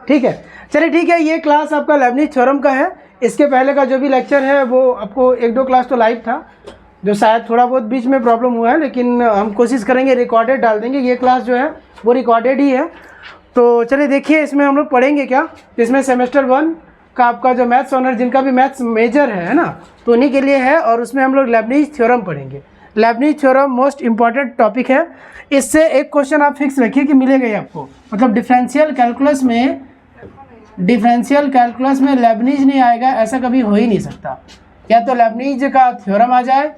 ठीक है, चलिए ठीक है। ये क्लास आपका लेबनिज थ्योरम का है। इसके पहले का जो भी लेक्चर है वो आपको 1-2 क्लास तो लाइव था, जो शायद थोड़ा बहुत बीच में प्रॉब्लम हुआ है, लेकिन हम कोशिश करेंगे रिकॉर्डेड डाल देंगे। ये क्लास जो है वो रिकॉर्डेड ही है। तो चलिए देखिए इसमें हम लोग पढ़ेंगे क्या। इसमें सेमेस्टर 1 का आपका जो मैथ्स ऑनर, जिनका भी मैथ्स मेजर है ना, तो उन्हीं के लिए है। और उसमें हम लोग लेबनिज थ्योरम पढ़ेंगे। Lebanese theorem most important topic है। इससे एक क्वेश्चन आप फिक्स रखिए कि मिलेगा ही आपको। मतलब डिफरेंशियल कैलकुलस में लेबनिज नहीं आएगा ऐसा कभी हो ही नहीं सकता। या तो लेबनिज का थ्योरम आ जाए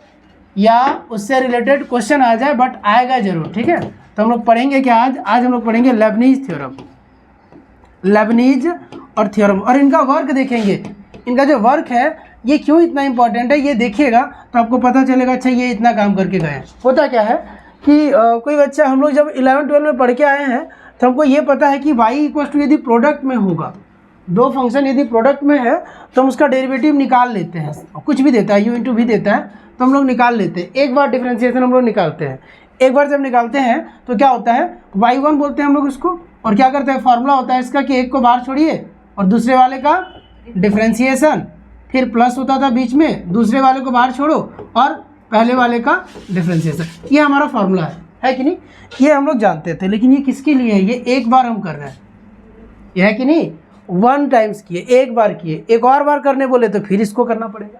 या उससे रिलेटेड क्वेश्चन आ जाए, बट आएगा जरूर। ठीक है, तो हम लोग पढ़ेंगे क्या आज हम लोग पढ़ेंगे लेबनिज थ्योरम, लेबनिज और थ्योरम। और इनका वर्क देखेंगे। इनका जो वर्क है ये क्यों इतना इंपॉर्टेंट है ये देखिएगा तो आपको पता चलेगा। अच्छा ये इतना काम करके गए। होता क्या है कि कोई बच्चा, हम लोग जब 11-12 में पढ़ के आए हैं तो हमको ये पता है कि y यदि प्रोडक्ट में होगा, दो फंक्शन यदि प्रोडक्ट में है तो हम उसका डेरिवेटिव निकाल लेते हैं। कुछ भी देता है, u इंटू भी देता है तो हम लोग निकाल लेते हैं। एक बार डिफ्रेंशिएशन हम लोग निकालते हैं। एक बार जब निकालते हैं तो क्या होता है, y1 बोलते हैं हम लोग इसको। और क्या करते हैं, फार्मूला होता है इसका कि एक को बाहर छोड़िए और दूसरे वाले का डिफ्रेंशिएशन, फिर प्लस होता था बीच में, दूसरे वाले को बाहर छोड़ो और पहले वाले का डिफ्रेंशिएशन। ये हमारा फार्मूला है कि नहीं, ये हम लोग जानते थे। लेकिन ये किसके लिए है, ये एक बार हम कर रहे हैं, ये है कि नहीं। 1 टाइम्स किए, एक बार किए, एक और बार करने बोले तो फिर इसको करना पड़ेगा,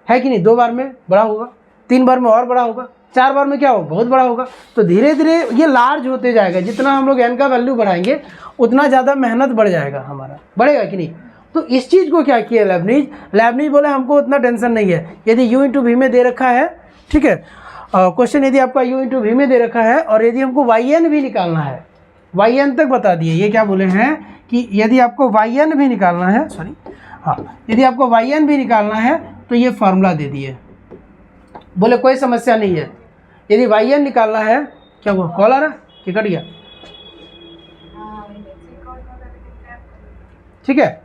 है कि नहीं। 2 बार में बड़ा होगा, 3 बार में और बड़ा होगा, 4 बार में क्या होगा, बहुत बड़ा होगा। तो धीरे धीरे ये लार्ज होते जाएगा। जितना हम लोग n का वैल्यू बढ़ाएंगे उतना ज़्यादा मेहनत बढ़ जाएगा, हमारा बढ़ेगा कि नहीं। तो इस चीज़ को क्या किया लेबनिज बोले हमको उतना टेंशन नहीं है। यदि u इंटू वी में दे रखा है, ठीक है, क्वेश्चन यदि आपका u इंटू वी में दे रखा है और यदि हमको yn भी निकालना है, yn तक बता दिए। ये क्या बोले हैं कि यदि आपको yn भी निकालना है, यदि आपको yn भी निकालना है तो ये फार्मूला दे दिए। बोले कोई समस्या नहीं है। यदि yn निकालना है, क्या हुआ, कॉल आ रहा कि कट गया, ठीक है।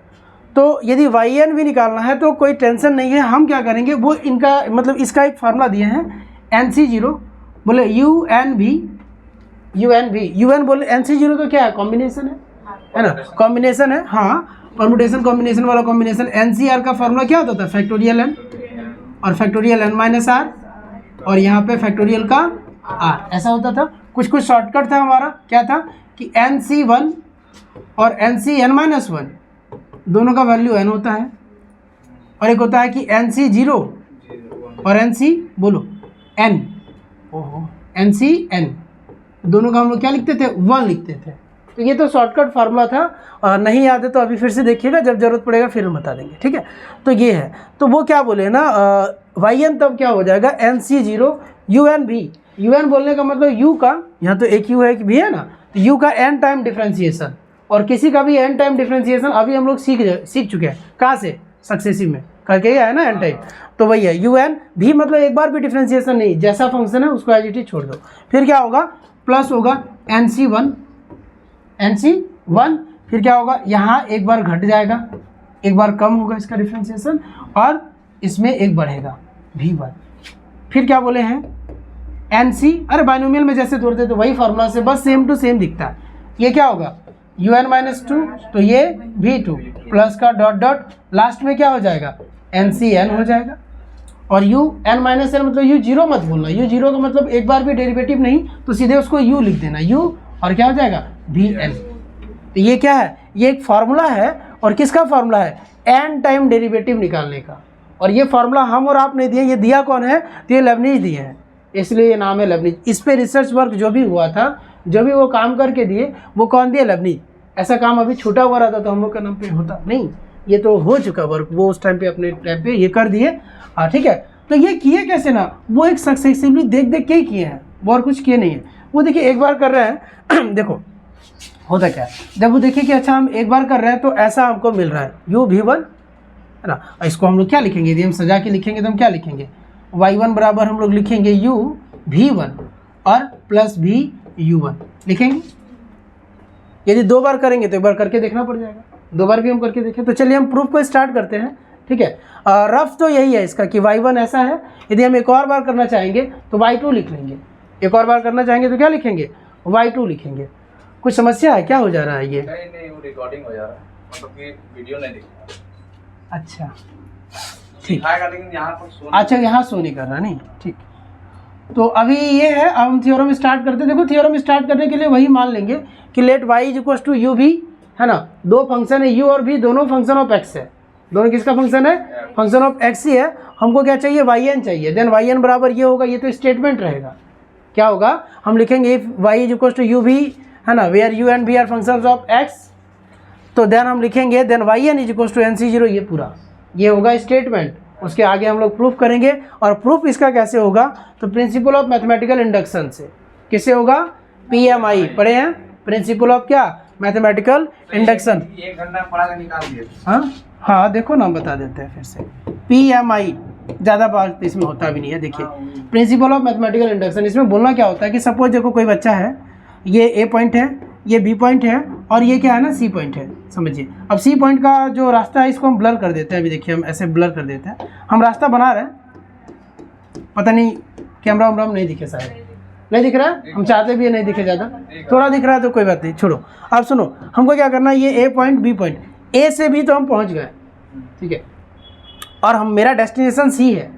तो यदि yn भी निकालना है तो कोई टेंशन नहीं है। हम क्या करेंगे, वो इनका मतलब इसका एक फार्मूला दिए हैं NC0, बोले UN बोले NC0 तो क्या है, कॉम्बिनेशन है ना, कॉम्बिनेशन है। हाँ, परमुटेशन कॉम्बिनेशन वाला कॉम्बिनेशन। NCR का फार्मूला क्या होता था, फैक्टोरियल n और फैक्टोरियल n माइनस r, और यहाँ पे फैक्टोरियल का r, ऐसा होता था। कुछ शॉर्टकट था हमारा, क्या था कि NC1 और NCn-1 दोनों का वैल्यू n होता है, और एक होता है कि NC0 और NC बोलो n, NCn, दोनों का हम लोग क्या लिखते थे, 1 लिखते थे। तो ये तो शॉर्टकट फार्मूला था। नहीं याद है तो अभी फिर से देखिएगा, जब जरूरत पड़ेगा फिर हम बता देंगे, ठीक है। तो ये है, तो वो क्या बोले ना, yn तब क्या हो जाएगा, NC0 UN भी। UN बोलने का मतलब u का, यहाँ तो एक u है एक भी है ना, तो u का n टाइम डिफ्रेंशिएशन, और किसी का भी n टाइम डिफ्रेंशिएशन अभी हम लोग सीख चुके हैं। कहाँ से, सक्सेसिव में करके आया ना n टाइम, तो वही है UN भी। मतलब एक बार भी डिफ्रेंशिएशन नहीं, जैसा फंक्शन है उसको एज इट इज छोड़ दो। फिर क्या होगा, प्लस होगा NC1, फिर क्या होगा, यहाँ एक बार घट जाएगा, एक बार कम होगा इसका डिफ्रेंशिएशन, और इसमें एक बढ़ेगा V1। फिर क्या बोले हैं NC, अरे बाइनोमियल में जैसे तोड़ते तो वही फार्मूला से बस सेम टू सेम दिखता है। ये क्या होगा, UN-2, तो ये V2 प्लस का डॉट डॉट, लास्ट में क्या हो जाएगा, NCn हो जाएगा। और UN-n मतलब U0 मत बोलना, U0 का मतलब एक बार भी डेरिवेटिव नहीं, तो सीधे उसको U लिख देना, U, और क्या हो जाएगा Vn। तो ये क्या है, ये एक फार्मूला है। और किसका फार्मूला है, n टाइम डेरिवेटिव निकालने का। और ये फार्मूला हम और आप नहीं दिए, ये दिया कौन है, तो ये लेबनिज दिए हैं, इसलिए ये नाम है लेबनिज। इस पे रिसर्च वर्क जो भी हुआ था, जो भी वो काम करके दिए, वो कौन दिए, लेबनिज। ऐसा काम अभी छूटा हुआ रहता तो हम लोग का नाम पे होता नहीं, ये तो हो चुका वर्क, वो उस टाइम पे अपने टाइम पे ये कर दिए। हाँ ठीक है, तो ये किए कैसे ना, वो एक सक्सेसिवली देख के ही किए हैं, वो और कुछ किए नहीं है। वो देखिए एक बार कर रहे हैं देखो होता क्या है, जब वो देखिए कि अच्छा हम एक बार कर रहे हैं तो ऐसा हमको मिल रहा है UV1, है ना। इसको हम लोग क्या लिखेंगे, यदि हम सजा के लिखेंगे तो हम क्या लिखेंगे, y1 बराबर हम लोग लिखेंगे UV1 और प्लस VU1 लिखेंगे। यदि 2 बार करेंगे तो एक बार करके देखना पड़ जाएगा, 2 बार भी हम करके देखें। तो चलिए हम प्रूफ को स्टार्ट करते हैं, ठीक है। रफ तो यही है इसका कि y1 ऐसा है। यदि हम एक और बार करना चाहेंगे तो y2 लिख लेंगे, एक और बार करना चाहेंगे तो क्या लिखेंगे, y2 लिखेंगे। कुछ समस्या है, क्या हो जा रहा है ये? नहीं वो रिकॉर्डिंग हो जा रहा है, मतलब कि वीडियो नहीं दिख रहा। अच्छा ठीक, दिखाएगा लेकिन यहाँ पर शो अच्छा यहाँ शो नहीं कर रहा, नहीं ठीक। तो अभी ये है, अब हम थ्योरम स्टार्ट करते हैं। देखो थ्योरम स्टार्ट करने के लिए वही मान लेंगे कि let y is equal to u v, है ना, दो फंक्शन है u और v, दोनों फंक्शन ऑफ x है। दोनों किसका फंक्शन है? फंक्शन ऑफ x ही है। हमको क्या चाहिए? yn चाहिए। देन yn बराबर ये होगा, ये तो स्टेटमेंट रहेगा। क्या होगा? हम लिखेंगे if y is equal to u v, है ना, where u and v are functions of x, तो देन हम लिखेंगे then yn is equal to nc0, ये पूरा ये होगा स्टेटमेंट। उसके आगे हम लोग प्रूफ करेंगे, और प्रूफ इसका कैसे होगा? तो प्रिंसिपल ऑफ मैथमेटिकल इंडक्शन से। किससे होगा? PMI पढ़े हैं, प्रिंसिपल ऑफ क्या? Mathematical induction. 1 घंटा पढ़ा के निकाल दिए। हाँ देखो ना, बता देते हैं फिर से। PMI ज़्यादा बात इसमें होता भी नहीं है। देखिए प्रिंसिपल ऑफ मैथमेटिकल इंडक्शन, इसमें बोलना क्या होता है कि सपोज देखो कोई बच्चा है, ये A पॉइंट है, ये B पॉइंट है, और ये क्या है ना, C पॉइंट है। समझिए, अब C पॉइंट का जो रास्ता है इसको हम ब्लर कर देते हैं। अभी देखिए हम ऐसे ब्लर कर देते हैं, हम रास्ता बना रहे हैं। पता नहीं कैमरा वैमरा नहीं दिखे, शायद नहीं दिख रहा है, हम चाहते भी नहीं दिखे ज़्यादा, थोड़ा दिख रहा है तो कोई बात नहीं, छोड़ो। अब सुनो, हमको क्या करना है, ये A point B point, A से B तो हम पहुँच गए, ठीक है, और हम मेरा डेस्टिनेशन C है,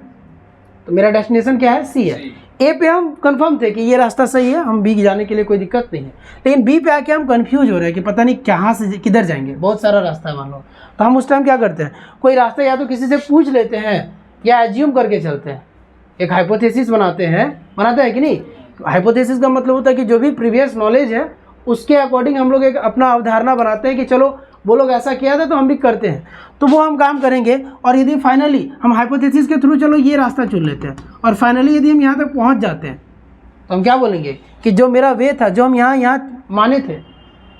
तो मेरा डेस्टिनेशन क्या है? C है। A पे हम कंफर्म थे कि ये रास्ता सही है, हम B जाने के लिए कोई दिक्कत नहीं है। लेकिन B पे आके हम कंफ्यूज हो रहे हैं कि पता नहीं कहाँ से किधर जाएंगे, बहुत सारा रास्ता है मान लो। तो हम उस टाइम क्या करते हैं, कोई रास्ता या तो किसी से पूछ लेते हैं या एज्यूम करके चलते हैं, एक हाइपोथेसिस बनाते हैं कि नहीं। हाइपोथेसिस का मतलब होता है कि जो भी प्रीवियस नॉलेज है उसके अकॉर्डिंग हम लोग एक अपना अवधारणा बनाते हैं कि चलो वो लोग ऐसा किया था तो हम भी करते हैं, तो वो हम काम करेंगे। और यदि फाइनली हम हाइपोथेसिस के थ्रू चलो ये रास्ता चुन लेते हैं, और फाइनली यदि हम यहाँ तक पहुँच जाते हैं तो हम क्या बोलेंगे कि जो मेरा वे था, जो हम यहाँ माने थे,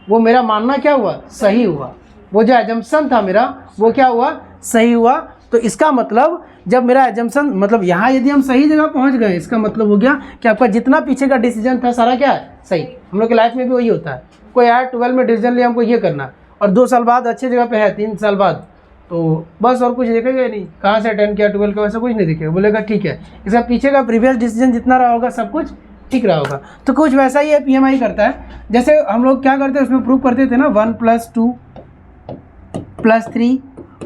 वो मेरा मानना क्या हुआ? सही हुआ। वो जो एजम्पशन था मेरा, वो क्या हुआ? सही हुआ। तो इसका मतलब जब मेरा एजम्पशन, मतलब यहाँ यदि हम सही जगह पहुँच गए, इसका मतलब हो गया कि आपका जितना पीछे का डिसीजन था सारा क्या है? सही। हम लोग की लाइफ में भी वही होता है, कोई आया 12 में डिसीजन लिया हमको ये करना है, और 2 साल बाद अच्छी जगह पे है, 3 साल बाद, तो बस और कुछ देखेगा नहीं, कहाँ से 10 किया 12 का, वैसा कुछ नहीं दिखेगा, बोलेगा ठीक है, इसका पीछे का प्रीवियस डिसीजन जितना रहा होगा सब कुछ ठीक रहा होगा। तो कुछ वैसा ही है PMI करता है। जैसे हम लोग क्या करते हैं, उसमें प्रूव करते थे ना, 1 + 2 + 3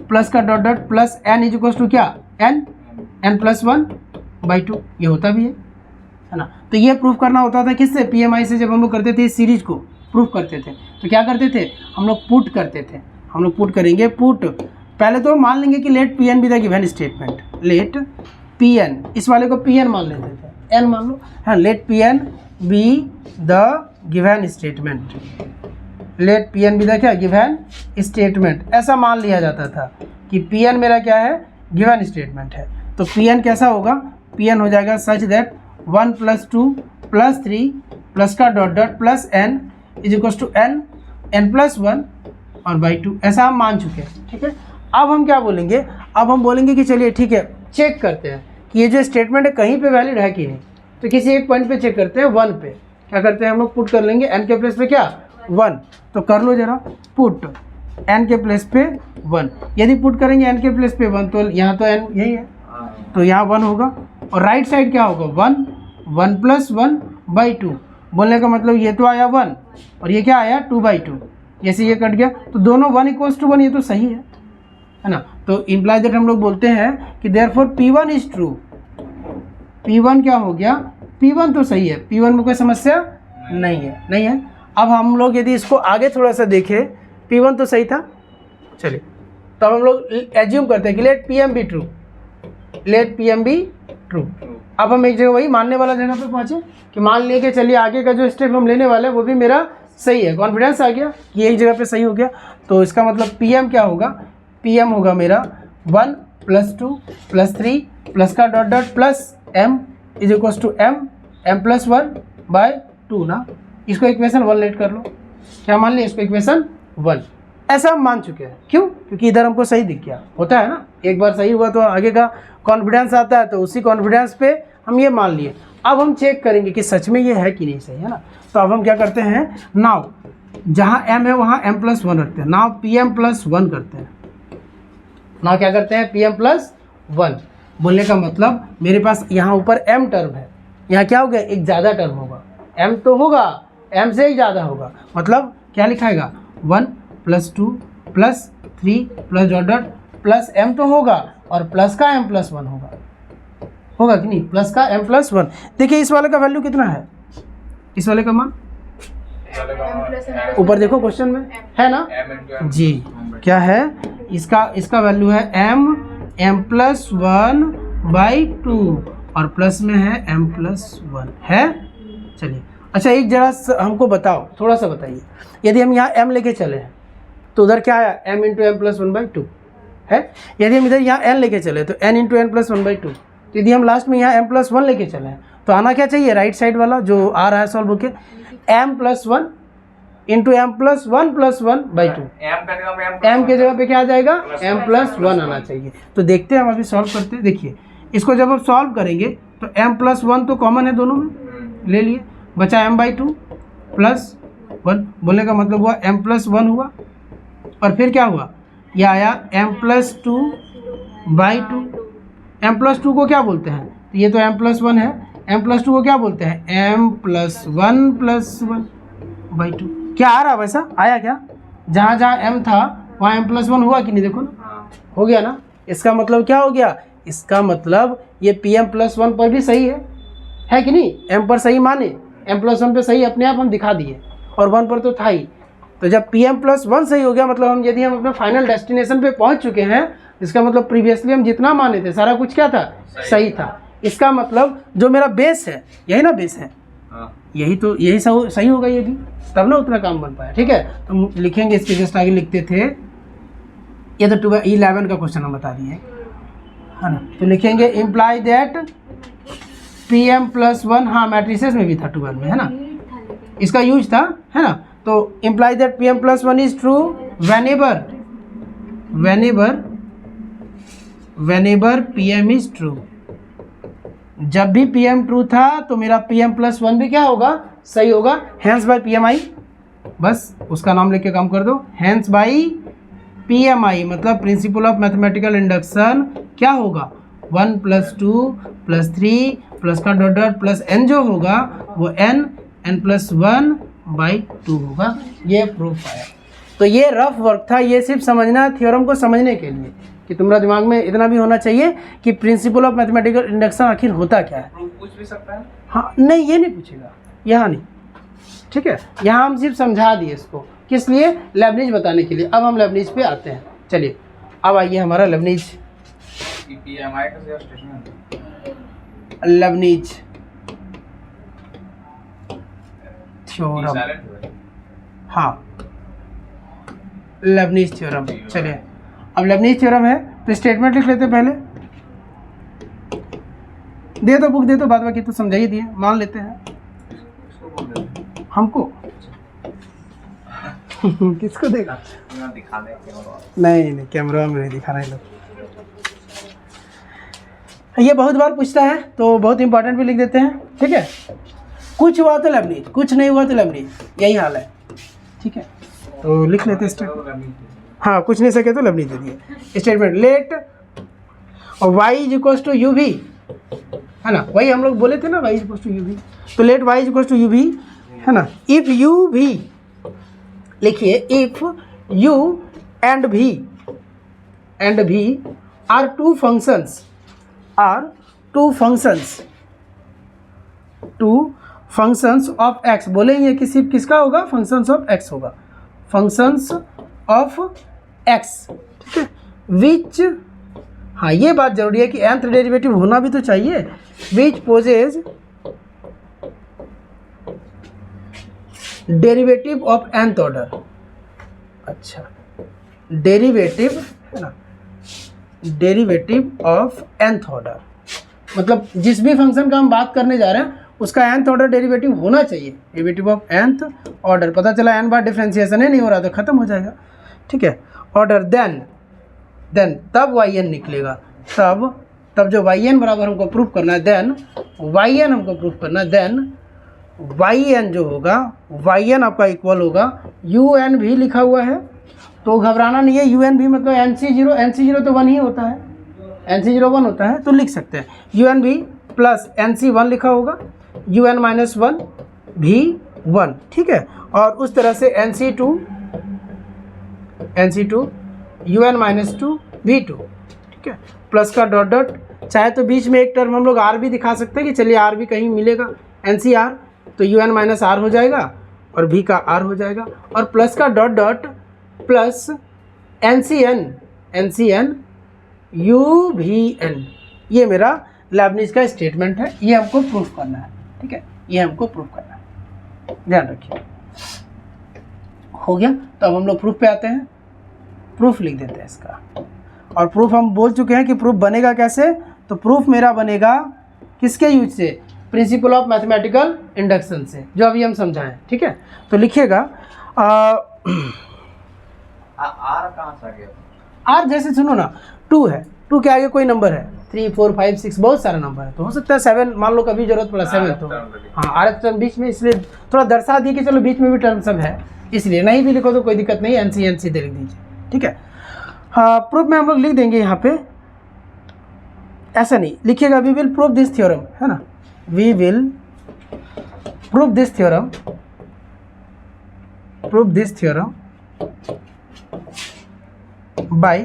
प्लस का dot dot plus n is equal to क्या? n + 1/2, ये होता भी है ना। तो ये प्रूफ करना होता था किससे? PMI से। जब हम लोग करते थे इस सीरीज को प्रूफ करते थे तो क्या करते थे हम लोग? पुट करते थे। हम लोग पुट करेंगे, पुट पहले तो मान लेंगे कि let Pn be the given statement, let Pn, इस वाले को Pn मान लेते थे, n मान लो, हाँ, let Pn be the given statement, let Pn be the क्या? गिवन स्टेटमेंट, ऐसा मान लिया जाता था कि Pn मेरा क्या है? गिवन स्टेटमेंट है। तो Pn कैसा होगा? Pn हो जाएगा सच दैट 1 + 2 + 3 प्लस का dot dot plus n is equal to n + 1 और /2, ऐसा हम मान चुके हैं, ठीक है। अब हम क्या बोलेंगे? अब हम बोलेंगे कि चलिए ठीक है, चेक करते हैं कि ये जो स्टेटमेंट है कहीं पे वैलिड है कि नहीं। तो किसी एक पॉइंट पे चेक करते हैं, 1 पे। क्या करते हैं हम लोग? पुट कर लेंगे n के प्लेस पे क्या? 1। तो कर लो जरा, पुट n के प्लेस पे 1। यदि पुट करेंगे n के प्लेस पे 1 तो यहाँ तो n यही है, तो यहाँ 1 होगा, और राइट साइड क्या होगा? 1 + 1/2। बोलने का मतलब ये तो आया 1 और ये क्या आया? 2/2। जैसे ये कट गया तो दोनों 1 = 1, ये तो सही है ना। तो इम्प्लाई दैट हम लोग बोलते हैं कि therefore P1 is true. P1 क्या हो गया? P1 तो सही है, P1 में कोई समस्या नहीं है। अब हम लोग यदि इसको आगे थोड़ा सा देखें, P1 तो सही था, चलिए तो हम लोग एज्यूम करते हैं कि let Pm be true, let Pm be true. अब हम एक जगह वही मानने वाला जगह पे पहुँचे कि मान लिए कि चलिए आगे का जो स्टेप हम लेने वाले हैं वो भी मेरा सही है, कॉन्फिडेंस आ गया कि एक जगह पे सही हो गया। तो इसका मतलब Pm क्या होगा? Pm होगा मेरा 1 + 2 + 3 प्लस का dot dot plus m is equal to m + 1/2 ना। इसको इक्वेशन 1 लेट कर लो, क्या मान लिया? इसको इक्वेशन 1 ऐसा हम मान चुके हैं। क्यों? क्योंकि इधर हमको सही दिख गया, होता है ना, एक बार सही हुआ तो आगे का कॉन्फिडेंस आता है, तो उसी कॉन्फिडेंस पे हम ये मान लिए। अब हम चेक करेंगे कि सच में ये है कि नहीं सही, है ना। तो अब हम क्या करते हैं, नाउ जहाँ m है वहाँ m + 1 रखते हैं, नाउ Pm + 1 करते हैं। नाउ क्या करते हैं? Pm + 1। बोलने का मतलब मेरे पास यहाँ ऊपर m टर्म है, यहाँ क्या हो गया? एक ज़्यादा टर्म होगा, m तो होगा m से ही ज़्यादा होगा, मतलब क्या लिखाएगा 1 + 2 + 3 plus dot dot plus m तो होगा और प्लस का m+1 होगा कि नहीं, प्लस का m+1। देखिए इस वाले का वैल्यू कितना है, इस वाले का मान ऊपर देखो क्वेश्चन में है ना जी, क्या है इसका वैल्यू है m+1/2 और प्लस में है m+1 है। चलिए अच्छा एक जरा हमको बताओ, थोड़ा सा बताइए, यदि हम यहाँ m लेके चले हैं तो उधर क्या आया m × n+1/2 है, यदि हम इधर यहाँ n लेके चले तो n × n+1/2, तो यदि हम लास्ट में यहाँ m+1 लेके चले हैं तो आना क्या चाहिए, राइट साइड वाला जो आ रहा है सॉल्व होके m+1 × m+1+1/2, m के जगह पे क्या आ जाएगा m+1 आना चाहिए। तो देखते हैं हम अभी सॉल्व करते हैं। देखिए इसको जब हम सॉल्व करेंगे तो m+1 तो कॉमन है दोनों में, ले लिए, बचा m/2 + 1, बोलने का मतलब हुआ m+1 हुआ और फिर क्या हुआ, यह आया m+2/2। m+2 को क्या बोलते हैं, तो ये तो m+1 है, m+2 को क्या बोलते हैं m+1+1/2। क्या आ रहा वैसा आया क्या, जहाँ जहाँ m था वहाँ m+1 हुआ कि नहीं, देखो ना हो गया ना। इसका मतलब क्या हो गया, इसका मतलब ये pm+1 पर भी सही है कि नहीं, m पर सही माने, m+1 पे सही अपने आप हम दिखा दिए और 1 पर तो था ही। तो जब pm+1 सही हो गया मतलब यदि हम अपने फाइनल डेस्टिनेशन पे पहुंच चुके हैं, इसका मतलब प्रीवियसली हम जितना माने थे सारा कुछ क्या था, सही था। इसका मतलब जो मेरा बेस है, यही ना बेस है, यही सही होगा ये भी, तब ना उतना काम बन पाया। ठीक है, तो हम लिखेंगे इसके जस्ट आगे लिखते थे, ये तो 11 का क्वेश्चन हम बता दिए है ना, तो लिखेंगे इम्प्लाई दैट pm+1, हाँ मैट्रिसेस में भी था 12 में है ना, इसका यूज था है ना। तो imply that pm+1 is true whenever pm is true. जब भी pm ट्रू था तो मेरा pm+1 भी क्या होगा, सही होगा। हैंस बाय pmi, बस उसका नाम लेके काम कर दो, हैंस बाय pmi मतलब प्रिंसिपल ऑफ मैथमेटिकल इंडक्शन क्या होगा, 1 + 2 + 3 प्लस का डॉट डॉट प्लस n जो होगा वो n+1/2 होगा। ये प्रूफ आया। तो ये रफ वर्क था, ये सिर्फ समझना है थ्योरम को समझने के लिए, कि तुम्हारा दिमाग में इतना भी होना चाहिए कि प्रिंसिपल ऑफ मैथमेटिकल इंडक्शन आखिर होता क्या है। पूछ भी सकता है, हाँ नहीं ये नहीं पूछेगा यहाँ नहीं, ठीक है, यहाँ हम सिर्फ समझा दिए इसको, किस लिए, लेबनिज बताने के लिए। अब हम लेबनिज पे आते हैं। चलिए अब आइए हमारा लेबनिज थ्योरम, हाँ लेबनिज थ्योरम। चलिए अब लेबनिज थ्योरम है तो स्टेटमेंट लिख लेते हैं पहले, दे दो बुक दे दो, बाद बाकी तो समझा ही दिए, मान लेते हैं हमको किसको देगा, नहीं कैमरा में नहीं दिखाना है लोग। ये बहुत बार पूछता है तो बहुत इंपॉर्टेंट भी लिख देते हैं, ठीक है। कुछ हुआ तो लेबनिज, कुछ नहीं हुआ तो लेबनिज, यही हाल है, ठीक है। तो लिख लेते हैं, हाँ कुछ नहीं सके तो लेबनिज दे दिए। स्टेटमेंट लेट y = uv है ना, वही हम लोग बोले थे ना, y = uv, तो लेट y = uv है ना। इफ u v लिखिए, if u and v are two functions of x, बोलेंगे कि सिर्फ किसका होगा, फंक्शंस ऑफ x होगा, फंक्शंस ऑफ x, ठीक है। विच, हाँ ये बात जरूरी है कि nth डेरिवेटिव होना भी तो चाहिए, which poses derivative of nth order, अच्छा डेरिवेटिव है ना, डेरिवेटिव ऑफ nth ऑर्डर, मतलब जिस भी फंक्शन का हम बात करने जा रहे हैं उसका nth ऑर्डर डेरिवेटिव होना चाहिए, डेरिवेटिव ऑफ nth ऑर्डर। पता चला n बार डिफरेंशिएशन ही नहीं हो रहा तो खत्म हो जाएगा, ठीक है। ऑर्डर देन तब yn निकलेगा, तब जो yn बराबर हमको प्रूफ करना है, देन yn हमको प्रूफ करना है, देन yn जो होगा, yn आपका इक्वल होगा un भी लिखा हुआ है तो घबराना नहीं है, un भी मतलब nc0 तो 1 ही होता है, nc0 1 होता है तो लिख सकते हैं un भी प्लस nc1 लिखा होगा, un -1 भी 1, ठीक है। और उस तरह से NC2 UN - 2 V2, ठीक है। प्लस का डॉट डॉट, चाहे तो बीच में एक टर्म हम लोग R भी दिखा सकते हैं कि चलिए R भी कहीं मिलेगा, NCR, तो UN - R हो जाएगा और V का R हो जाएगा, और प्लस का dot dot plus NCN UVN, ये मेरा लेबनिज का स्टेटमेंट है, ये हमको प्रूफ करना है, ठीक है, ये हमको प्रूफ करना है, ध्यान रखिए। हो गया, तो अब हम लोग प्रूफ पे आते हैं। प्रूफ लिख देते हैं इसका, और प्रूफ हम बोल चुके हैं कि प्रूफ बनेगा कैसे, तो प्रूफ मेरा बनेगा किसके यूज से, प्रिंसिपल ऑफ मैथमेटिकल इंडक्शन से, जो अभी हम समझाएं, ठीक है। तो लिखिएगा आर कहाँ से आ गया? आर जैसे सुनो ना, 2 है, 2 के आगे कोई नंबर है, 3 4 5 6 बहुत सारा नंबर है, तो हो सकता है 7 मान लो, कभी जरूरत पड़ा 7 तो हाँ RF टर्म बीच में, इसलिए थोड़ा दर्शा दिए कि चलो बीच में भी टर्म सब है, इसलिए नहीं भी लिखो तो कोई दिक्कत नहीं, NC दे लिख दीजिए, ठीक है। हाँ, प्रूफ में हम लोग लिख देंगे यहाँ पे, ऐसा नहीं लिखिएगा, we will prove this theorem, है ना, we will prove this theorem, by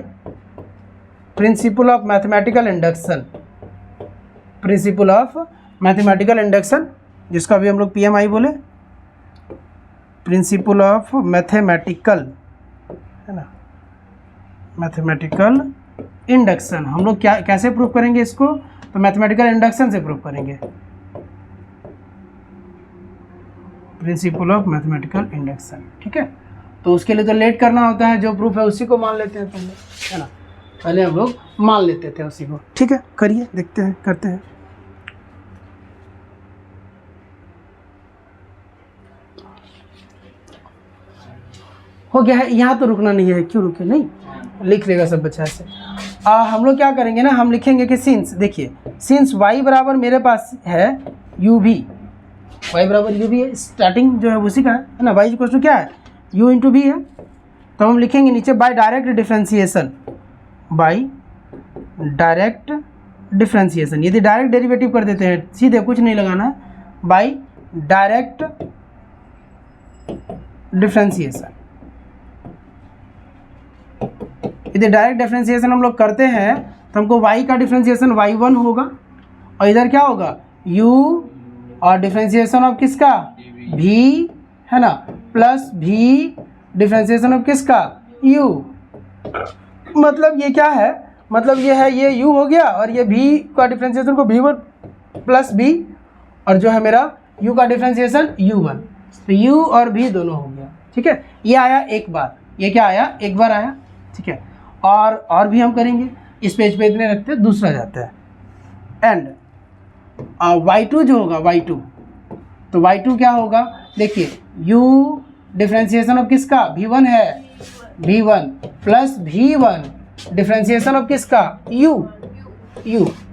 principle of mathematical induction, जिसका भी हम लोग PMI बोले, प्रिंसिपल ऑफ मैथमेटिकल, है ना, मैथमेटिकल इंडक्शन। हम लोग क्या कैसे प्रूव करेंगे इसको, तो मैथमेटिकल इंडक्शन से प्रूव करेंगे, प्रिंसिपल ऑफ मैथमेटिकल इंडक्शन, ठीक है। तो उसके लिए तो लेट करना होता है, जो प्रूफ है उसी को मान लेते हैं पहले, है ना, पहले हम लोग मान लेते थे उसी को, ठीक है। करिए, देखते हैं, करते हैं। हो गया है, यहाँ तो रुकना नहीं है, क्यों रुके, नहीं लिख लेगा सब बच्चा से। हम लोग क्या करेंगे ना, हम लिखेंगे कि सिंस, देखिए सिंस y बराबर मेरे पास है UV, y बराबर UV है, स्टार्टिंग जो है उसी का है ना, y इक्वल टू क्या है U × V है, तो हम लिखेंगे नीचे बाय डायरेक्ट डिफरेंशिएशन, यदि डायरेक्ट डेरिवेटिव कर देते हैं, सीधे कुछ नहीं लगाना है, बाय डायरेक्ट डिफरेंशिएशन, यदि डायरेक्ट डिफरेंशिएशन हम लोग करते हैं तो हमको y का डिफरेंशिएशन y1 होगा, और इधर क्या होगा u, और डिफरेंशिएशन ऑफ किसका v, है ना, प्लस v डिफरेंशिएशन ऑफ किसका u, मतलब ये क्या है, मतलब ये है, ये u हो गया, और ये v का डिफरेंशिएशन को v1 प्लस v, और जो है मेरा u का डिफरेंशिएशन u1, तो u और v दोनों हो गया, ठीक है। ये आया एक बार, ये क्या आया, एक बार आया, ठीक है। और भी हम करेंगे, इस पेज पे इतने रखते हैं, दूसरा जाता है, एंड y2 जो होगा y2, तो y2 क्या होगा, देखिए u डिफरेंशिएशन ऑफ किसका v1 है, v1 plus v1 differentiation of किसका u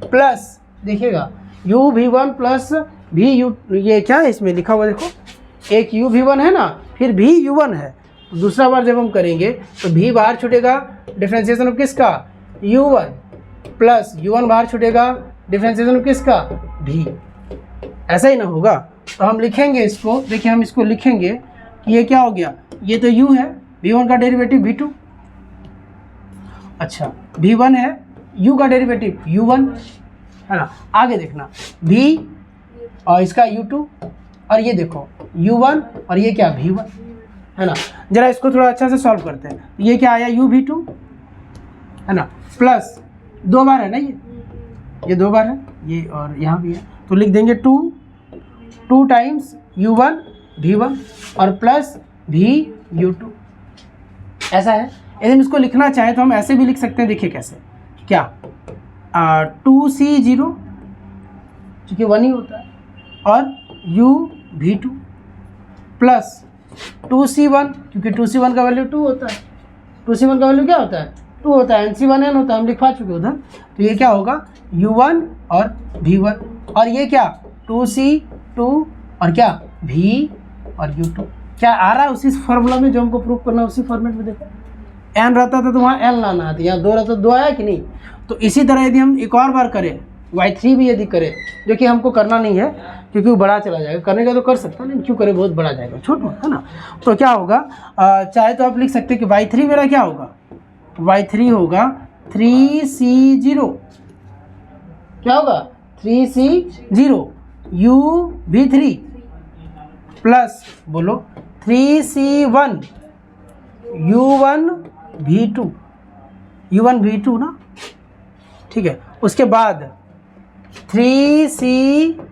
प्लस, देखिएगा u v1 plus v u, ये क्या है इसमें लिखा हुआ देखो, एक u v1 है ना, फिर v u1 है, तो दूसरा बार जब हम करेंगे तो v बाहर छूटेगा, डिफरेंशिएशन ऑफ किसका u1 प्लस u1 बाहर छूटेगा, डिफरेंशिएशन ऑफ किसका v, ऐसा ही ना होगा। तो हम लिखेंगे इसको, देखिए हम इसको लिखेंगे कि ये क्या हो गया, ये तो u है, v1 का डेरिवेटिव v2, अच्छा v1 है, u का डेरिवेटिव u1, है ना, आगे देखना v और इसका u2, और ये देखो u1 और ये क्या v1, है ना। जरा इसको थोड़ा अच्छा से सॉल्व करते हैं, ये क्या आया u v2, है ना, प्लस 2 बार है ना, ये 2 बार है, ये और यहाँ भी है, तो लिख देंगे 2 टाइम्स u1 v1 और प्लस v u2, ऐसा है। यदि हम इसको लिखना चाहें तो हम ऐसे भी लिख सकते हैं, देखिए कैसे, क्या 2c0 क्योंकि 1 ही होता है, और u v2 प्लस 2c1 क्योंकि 2c1 का वैल्यू 2 होता है, 2c1 का वैल्यू क्या होता है 2 होता है, nc1n होता है, हम लिखवा चुके उधर, तो ये क्या होगा u1 और v1, और ये क्या 2c2 और क्या v और u2, क्या आ रहा है उसी फॉर्मूला में जो हमको प्रूव करना है, उसी फॉर्मेट में। देखो n रहता था तो वहाँ l लाना था, यहाँ 2 रहता तो 2 आया कि नहीं। तो इसी तरह यदि हम एक और बार करें y3 भी यदि करें, जो कि हमको करना नहीं है, क्योंकि वो बड़ा चला जाएगा, करने का तो कर सकता है लेकिन क्यों करे, बहुत बड़ा जाएगा, छोटा है ना। तो क्या होगा, चाहे तो आप लिख सकते हैं कि y3 मेरा क्या होगा, y3 होगा 3c0, क्या होगा 3c0 u v3 प्लस बोलो 3c1 u1v2 ना, ठीक है। उसके बाद 3c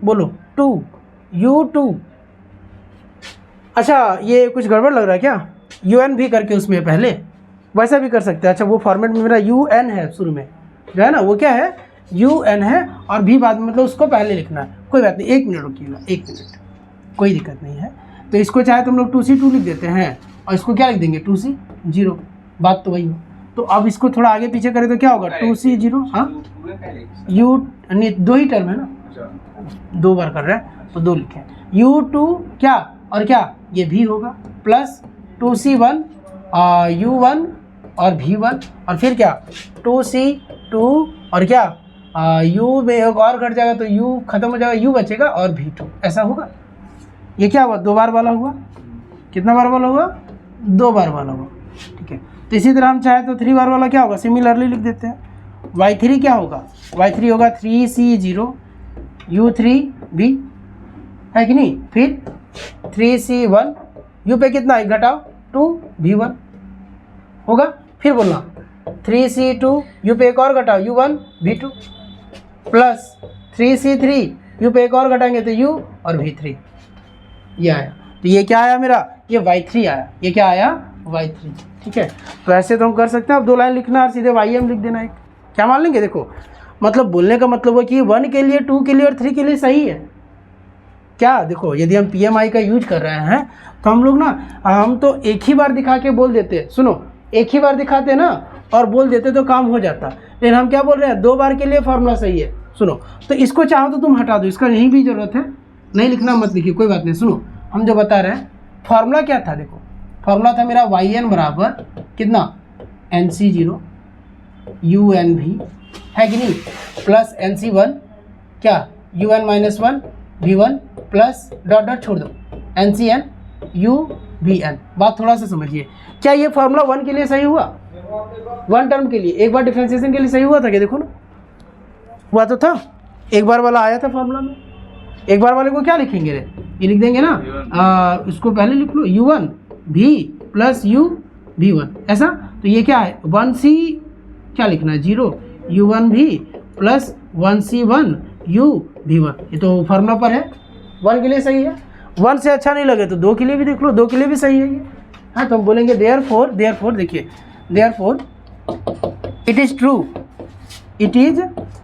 बोलो 2 u2, अच्छा ये कुछ गड़बड़ लग रहा है क्या, un भी करके उसमें पहले, वैसा भी कर सकते हैं। अच्छा वो फॉर्मेट में मेरा un है शुरू में जो है ना, वो क्या है un है और भी बाद में मतलब उसको पहले लिखना है, कोई बात नहीं, 1 मिनट रुकिएगा, 1 मिनट, कोई दिक्कत नहीं है। तो इसको चाहे तो हम लोग 2c2 लिख देते हैं और इसको क्या लिख देंगे 2c0, बात तो वही हो। तो अब इसको थोड़ा आगे पीछे करें तो क्या होगा 2c0, हाँ u नहीं 2 ही टर्म है ना, 2 बार कर रहे हैं तो 2 लिखे, u2 क्या और क्या ये भी होगा प्लस 2c1 u1 और v1 और फिर क्या 2c2 और क्या u में एक और घट जाएगा तो u खत्म हो जाएगा, u बचेगा और v2, ऐसा होगा। ये क्या हुआ 2 बार वाला हुआ, कितना बार वाला हुआ 2 बार वाला हुआ, ठीक है। तो इसी तरह हम चाहे तो 3 बार वाला क्या होगा, सिमिलरली लिख देते हैं। y3 क्या होगा, y3 होगा 3c0 u3v है कि नहीं, फिर 3c1 u पे कितना है घटाओ 2v1 होगा, फिर बोलना 3c2 u पे एक और घटाओ u1v2 प्लस 3c3 u पे एक और घटाएंगे तो u और v3, ये आया। तो ये क्या आया मेरा, ये y3 आया, ये क्या आया y3, ठीक है। तो ऐसे तो हम कर सकते हैं। अब 2 लाइन लिखना और सीधे ym लिख देना, एक क्या मान लेंगे, देखो मतलब बोलने का मतलब है कि 1 के लिए 2 के लिए और 3 के लिए सही है क्या। देखो यदि हम PMI का यूज कर रहे हैं तो हम लोग ना, हम तो एक ही बार दिखा के बोल देते, सुनो एक ही बार दिखाते ना और बोल देते तो काम हो जाता, लेकिन हम क्या बोल रहे हैं 2 बार के लिए फॉर्मूला सही है। सुनो तो इसको चाहो तो तुम हटा दो, इसका नहीं भी जरूरत है, नहीं लिखना मत लिखिए, कोई बात नहीं। सुनो हम जो बता रहे हैं फॉर्मूला क्या था, देखो फॉर्मूला था मेरा yn बराबर कितना nc0 unv है कि नहीं प्लस nc1 क्या un-1 v1 plus dot dot छोड़ दो ncn uvn। बात थोड़ा सा समझिए, क्या ये फॉर्मूला 1 के लिए सही हुआ, 1 टर्म के लिए, एक बार डिफरेंशिएशन के लिए सही हुआ था क्या, देखो ना हुआ तो था, एक बार वाला आया था फॉर्मूला में। एक बार वाले को क्या लिखेंगे रे, ये लिख देंगे ना, इसको पहले लिख लो u1 v plus u v1 ऐसा। तो ये क्या है 1c क्या लिखना है 0 u1 v plus 1c1 u v1, ये तो फार्मूला पर है, 1 के लिए सही है। 1 से अच्छा नहीं लगे तो 2 के लिए भी देख लो, 2 के लिए भी सही है ये। हाँ तो हम बोलेंगे देयरफॉर देखिए therefore it is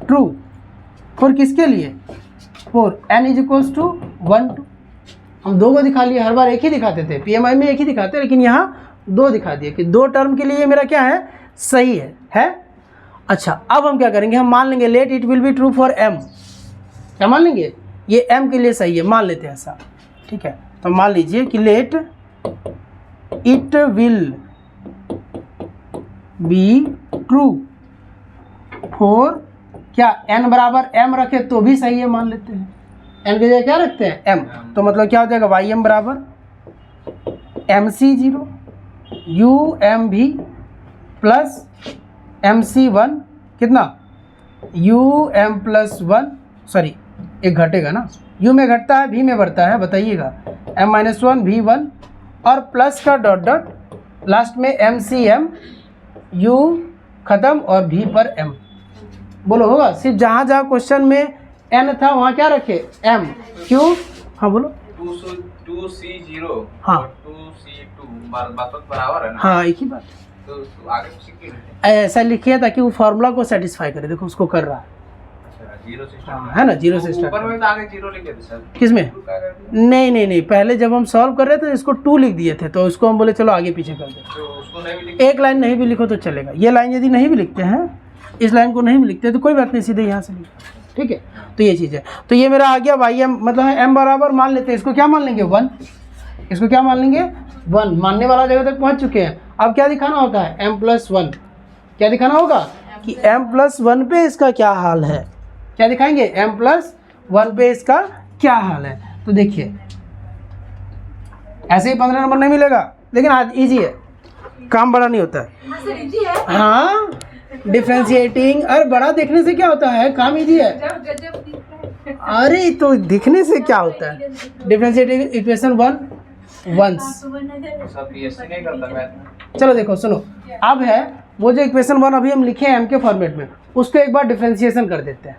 true for किसके लिए, for n is equals to 1 2। हम 2 को दिखा लिए, हर बार एक ही दिखाते थे, PMI में एक ही दिखाते, लेकिन यहाँ 2 दिखा दिए कि 2 टर्म के लिए ये मेरा क्या है सही है। अच्छा अब हम क्या करेंगे, हम मान लेंगे let it will be true for m, क्या मान लेंगे ये m के लिए सही है, मान लेते हैं ऐसा, ठीक है। तो मान लीजिए कि let it will be true for क्या n बराबर m रखे तो भी सही है, मान लेते हैं n की जगह क्या रखते हैं m, तो मतलब क्या हो जाएगा ym बराबर mc0 umv प्लस mc1 कितना um प्लस 1, सॉरी एक घटेगा ना, u में घटता है v में बढ़ता है, बताइएगा m-1 v1 और प्लस का डॉट डॉट लास्ट में mcm u खत्म और v पर m, बोलो होगा। सिर्फ जहाँ जहाँ क्वेश्चन में n था वहाँ क्या रखे m, क्यों, हाँ बोलो 2c0 हाँ 2c2 बात बराबर है ना, हाँ एक ही बात, तो आगे सीखिए ऐसा लिखिए ताकि वो फार्मूला को सेटिस्फाई करे। देखो उसको कर रहा है, जीरो से हाँ, है ना, 0 से स्टार्ट, ऊपर में तो आगे 0 लिखे थे सर, किसमें नहीं, पहले जब हम सॉल्व कर रहे थे इसको 2 लिख दिए थे, तो उसको हम बोले चलो आगे पीछे कर दे, तो उसको नहीं भी लिखे, एक लाइन नहीं भी लिखो तो चलेगा। ये लाइन यदि नहीं भी लिखते हैं, इस लाइन को नहीं भी लिखते तो कोई बात नहीं, सीधे यहाँ से लिखो, ठीक है। तो ये चीज़ है, तो ये मेरा आ गया ym, मतलब है m बराबर मान लेते हैं, इसको क्या मान लेंगे 1, इसको क्या मान लेंगे 1, मानने वाला जगह तक पहुँच चुके हैं। अब क्या दिखाना होता है m+1, क्या दिखाना होगा कि m+1 पे इसका क्या हाल है, क्या दिखाएंगे m+1 पे इसका क्या हाल है। तो देखिए ऐसे ही 15 नंबर नहीं मिलेगा, लेकिन आज इजी है, काम बड़ा नहीं होता है। हाँ डिफ्रेंशिएटिंग, अरे बड़ा देखने से क्या होता है, काम इजी है। अरे तो दिखने से क्या होता है, डिफ्रेंशिएटिंग इक्वेशन वन वंस। सब बीएससी नहीं करता मैथ में। चलो देखो सुनो, अब है वो जो इक्वेशन वन अभी हम लिखे हैं एम के फॉर्मेट में, उसको एक बार डिफ्रेंशिएशन कर देते हैं।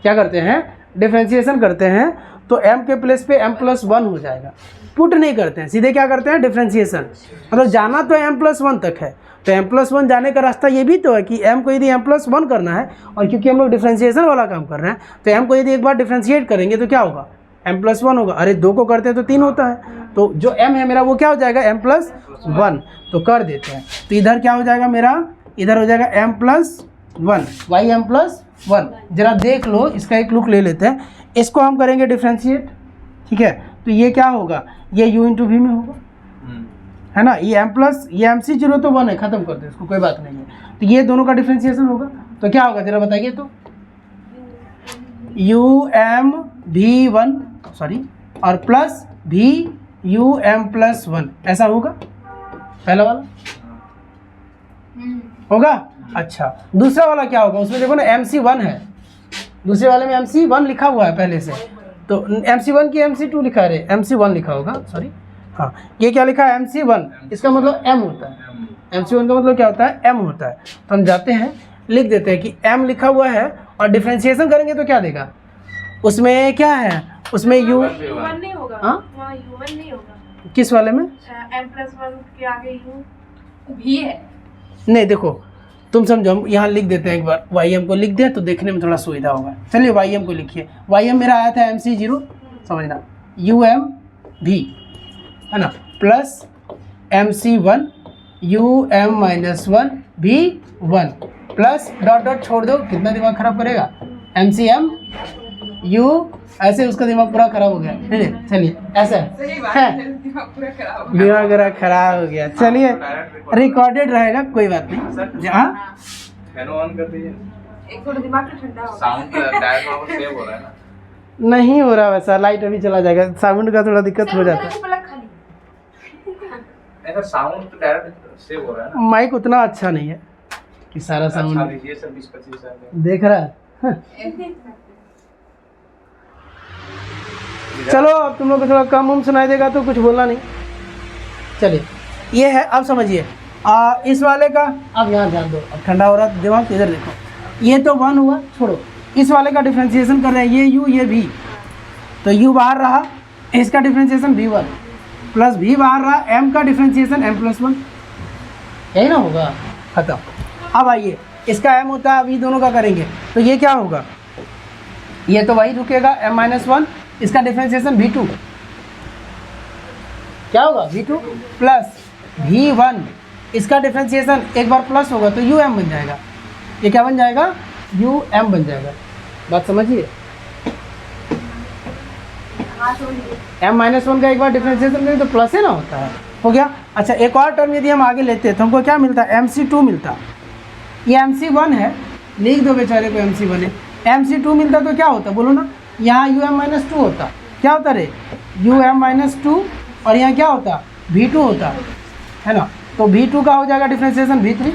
क्या करते हैं, डिफ्रेंशिएशन करते हैं, तो m के प्लेस पे m+1 हो जाएगा। पुट नहीं करते हैं, सीधे क्या करते हैं, डिफ्रेंशिएशन। मतलब जाना तो m+1 तक है, तो m+1 जाने का रास्ता ये भी तो है कि m को यदि m+1 करना है, और क्योंकि हम लोग डिफ्रेंशिएशन वाला काम कर रहे हैं, तो m को यदि एक बार डिफ्रेंशिएट करेंगे तो क्या होगा, m+1 होगा। अरे 2 को करते हैं तो 3 होता है, तो जो m है मेरा वो क्या हो जाएगा, m+1। तो कर देते हैं, तो इधर क्या हो जाएगा मेरा, इधर हो जाएगा m+1, y m+1। जरा देख लो, इसका एक लुक ले लेते हैं, इसको हम करेंगे डिफ्रेंशिएट, ठीक है। तो ये क्या होगा, ये u × v में होगा, है ना। ये ये MC0 तो 1 है, ख़त्म कर दो इसको, कोई बात नहीं है। तो ये दोनों का डिफ्रेंशिएशन होगा, तो क्या होगा जरा बताइए। तो UMV1 सॉरी और प्लस VUM+1 ऐसा होगा, पहला वाला होगा। अच्छा दूसरा वाला क्या होगा, उसमें देखो ना MC1 है, दूसरे वाले में MC1 लिखा हुआ है पहले से, तो MC1 की MC2 लिखा है, MC1 लिखा होगा सॉरी। हाँ ये क्या लिखा है, MC1, इसका मतलब M होता है। MC1 का मतलब क्या होता है, M होता है। तो हम जाते हैं लिख देते हैं कि M लिखा हुआ है, और डिफ्रेंशिएशन करेंगे तो क्या देगा, उसमें क्या है, उसमें U U1 नहीं होगा, वहाँ U1 नहीं होगा। किस वाले में, m+1 के आगे U भी है। नहीं देखो तुम समझो, हम यहाँ लिख देते हैं एक बार, YM को लिख दें तो देखने में थोड़ा सुविधा होगा। चलिए YM को लिखिए, YM मेरा आया था MC0, समझना, UMV है ना, plus MC1 UM-1 V1 plus dot dot छोड़ दो, कितना दिमाग खराब करेगा, MCM U, ऐसे उसका दिमाग पूरा खराब हो गया। चलिए ऐसा है, दिमाग पूरा खराब हो गया। चलिए रिकॉर्डेड रहेगा, कोई बात नहीं। हाँ फैन ऑन कर दीजिए, एक थोड़ा दिमाग तो ठंडा हो। साउंड डायल वहाँ पर सेव हो रहा है ना। नहीं हो रहा वैसा, लाइट अभी चला जाएगा, साउंड का थोड़ा दिक्कत हो जाता है। ऐसा साउंड तो डायरेक्ट सेव हो रहा है ना। माइक उतना अच्छा नहीं है कि सारा साउंड अच्छा लीजिए सर, 20-25 हज़ार देख रहा है। हाँ। चलो अब तुम लोग को थोड़ा कम सुनाई देगा तो कुछ बोलना नहीं। चलिए ये है, अब समझिए इस वाले का, अब यहाँ ध्यान दो, अब ठंडा हो रहा है दिमाग, इधर देखो, ये तो 1 हुआ, छोड़ो, इस वाले का डिफ्रेंशिएशन कर रहे हैं, ये U ये V, तो U बाहर रहा, इसका डिफ्रेंशिएशन V1 प्लस V बाहर रहा, M का डिफ्रेंशिएशन M+1, यही ना होगा, खत्म। अब आइए इसका M होता है, V दोनों का करेंगे तो ये क्या होगा, ये तो वही रुकेगा M-1, इसका डिफ्रेंशिएशन V2 क्या होगा, V2 प्लस V1, इसका डिफ्रेंशिएशन एक बार प्लस होगा तो UM बन जाएगा, ये क्या बन जाएगा, UM बन जाएगा। बात समझिए, M-1 का एक बार डिफ्रेंशिएशन करें तो प्लस है ना, होता है, हो गया। अच्छा एक और टर्म यदि हम आगे लेते हैं तो हमको क्या मिलता है, MC2 मिलता, ये MC1 है, लिख दो बेचारे को MC1 है, MC2 मिलता तो क्या होता बोलो ना, यहाँ UM-2 होता, क्या होता रे, UM-2, और यहाँ क्या होता, V2 होता है ना। तो V2 का हो जाएगा डिफ्रेंशिएशन V3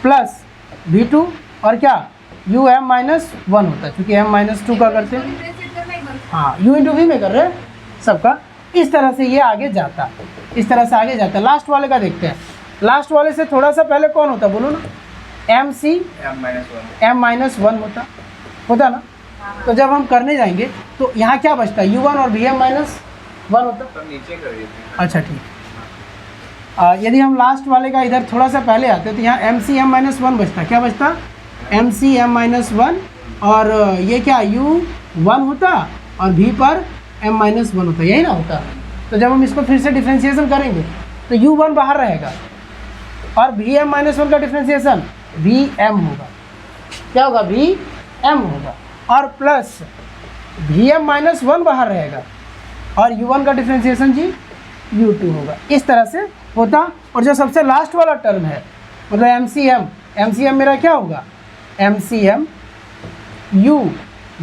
प्लस V2 और क्या UM-1 होता है, क्योंकि M-2 का करते हैं, हाँ U × V में कर रहे हैं सबका। इस तरह से ये आगे जाता, इस तरह से आगे जाता। लास्ट वाले का देखते हैं, लास्ट वाले से थोड़ा सा पहले कौन होता बोलो ना, M-1 होता ना। तो जब हम करने जाएंगे तो यहाँ क्या बचता है, U1 और VM-1 होता। तो नीचे करिए। अच्छा ठीक, यदि हम लास्ट वाले का इधर थोड़ा सा पहले आते तो यहाँ MCM-1 बचता, क्या बचता, MCM-1, और ये क्या U1 होता, और V पर M-1 होता, यही ना होता। तो जब हम इसको फिर से डिफ्रेंशिएशन करेंगे तो U1 बाहर रहेगा, और VM-1 का डिफ्रेंशिएशन VM होगा, क्या होगा, VM होगा, और प्लस VM-1 बाहर रहेगा, और U1 का डिफ्रेंशिएशन जी U2 होगा। इस तरह से होता। और जो सबसे लास्ट वाला टर्म है मतलब MCM मेरा क्या होगा, MCM U,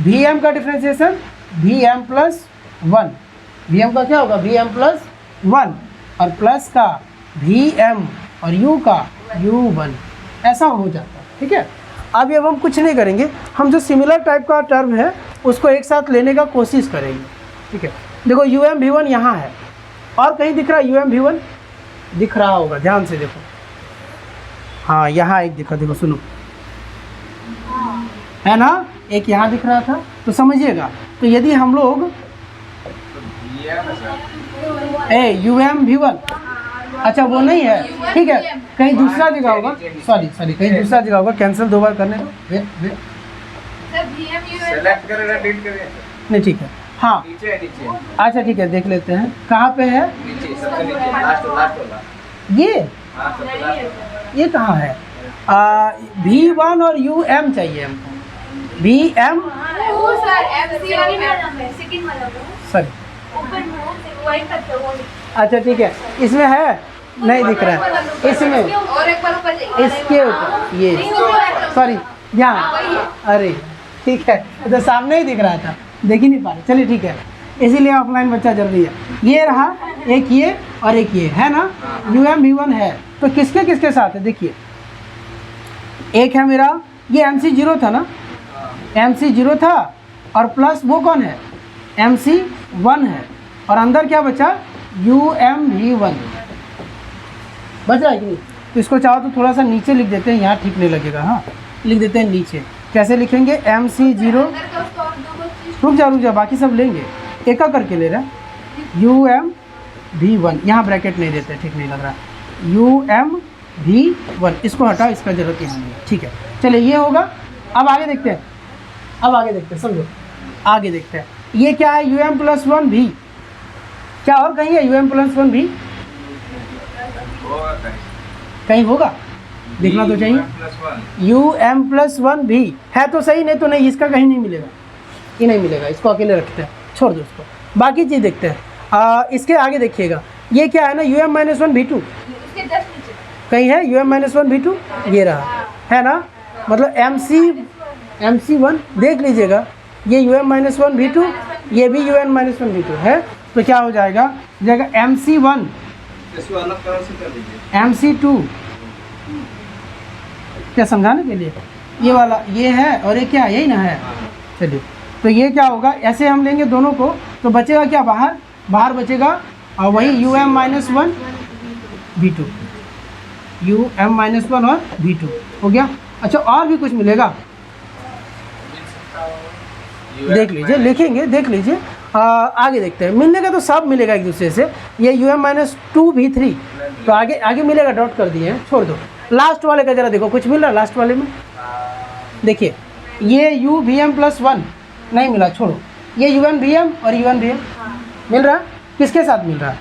VM का differentiation v m plus one, v m का क्या होगा वी एम प्लस वन, और प्लस का वी एम और यू का यू वन, ऐसा हो जाता है। ठीक है, अब हम कुछ नहीं करेंगे, हम जो सिमिलर टाइप का टर्म है उसको एक साथ लेने का कोशिश करेंगे। ठीक है, देखो यू एम वी वन यहाँ है, और कहीं दिख रहा है यू एम वी वन? दिख रहा होगा, ध्यान से देखो। हाँ यहाँ एक दिखा, देखो सुनो, है ना, एक यहाँ दिख रहा था, तो समझिएगा। तो यदि हम लोग ए यू एम वी वन, अच्छा वो नहीं है, ठीक है, कहीं दूसरा जगह होगा, सॉरी कहीं दूसरा जगह होगा, कैंसिल 2 बार करने दो, सेलेक्ट करें या डिलीट करें? नहीं ठीक है, हाँ नीचे है, नीचे है। अच्छा ठीक है, देख लेते हैं कहाँ पे है नीचे, सबसे नीचे, लास्ट वाला। ये, हाँ, सबसे लास्ट। ये कहाँ है? वी वन और यू एम चाहिए हमको, वी एम सॉरी, अच्छा ठीक है, इसमें है नहीं दिख रहा है, इसमें और एक बार ऊपर जाइए। इसके ऊपर ये, सॉरी यहाँ, अरे ठीक है, तो सामने ही दिख रहा था, देख ही नहीं पा रहे, चलिए ठीक है, इसीलिए ऑफलाइन बच्चा जल्दी है। ये रहा, एक ये और एक ये है ना, यू एम वी वन है, तो किसके किसके साथ है देखिए, एक है मेरा ये एम सी जीरो था ना, एम सी जीरो था, और प्लस वो कौन है एम सी वन है, और अंदर क्या बचा यू एम वी वन बच रहा है कि नहीं? तो इसको चाहो तो थोड़ा सा नीचे लिख देते हैं, यहाँ ठीक नहीं लगेगा, हाँ लिख देते हैं नीचे। कैसे लिखेंगे? एम सी जीरो, रुक जा बाकी सब लेंगे, एक एक करके ले रहे हैं, यू एम वी वन, यहाँ ब्रैकेट नहीं देते, ठीक नहीं लग रहा, यू एम वी वन, इसको हटाओ, इसका जरूरत यहाँ नहीं है। ठीक है, चलिए ये होगा। अब आगे देखते हैं, समझो आगे देखते हैं, ये क्या है यू एम प्लस वन भी, क्या और कहीं है यू एम प्लस वन भी? कहीं होगा, दिखना तो चाहिए। यू एम प्लस वन भी है तो सही, नहीं तो नहीं, इसका कहीं नहीं मिलेगा, ये नहीं मिलेगा, इसको अकेले रखते हैं, छोड़ दो इसको, बाकी चीज़ देखते हैं। इसके आगे देखिएगा, ये क्या है ना यू एम माइनस वन भी टू, कहीं है यू एम माइनस वन भी टू, ये रहा है ना, मतलब एम सी वन देख लीजिएगा, ये यू एम माइनस वन भी टू, ये भी यू एम माइनस वन भी टू है, तो क्या हो जाएगा एम सी वन इसको अलग कलर से कर दीजिए। एम सी टू, क्या समझाने के लिए, ये वाला ये है और ये क्या यही ना है, चलिए तो ये क्या होगा, ऐसे हम लेंगे दोनों को, तो बचेगा क्या बाहर बचेगा, और वही u m minus one v two, u m minus one और वी टू हो गया। अच्छा और भी कुछ मिलेगा, देख लीजिए, लिखेंगे देख लीजिए, आगे देखते हैं, मिलने का तो सब मिलेगा एक दूसरे से, ये u m minus two v three, तो आगे मिलेगा, डॉट कर दिए हैं, छोड़ दो। लास्ट वाले का जरा देखो, कुछ मिल रहा है लास्ट वाले में, देखिए ये u v m plus one नहीं मिला, छोड़ो, ये यू एन वी एम और यू एन वी एम मिल रहा है, किसके साथ मिल रहा है?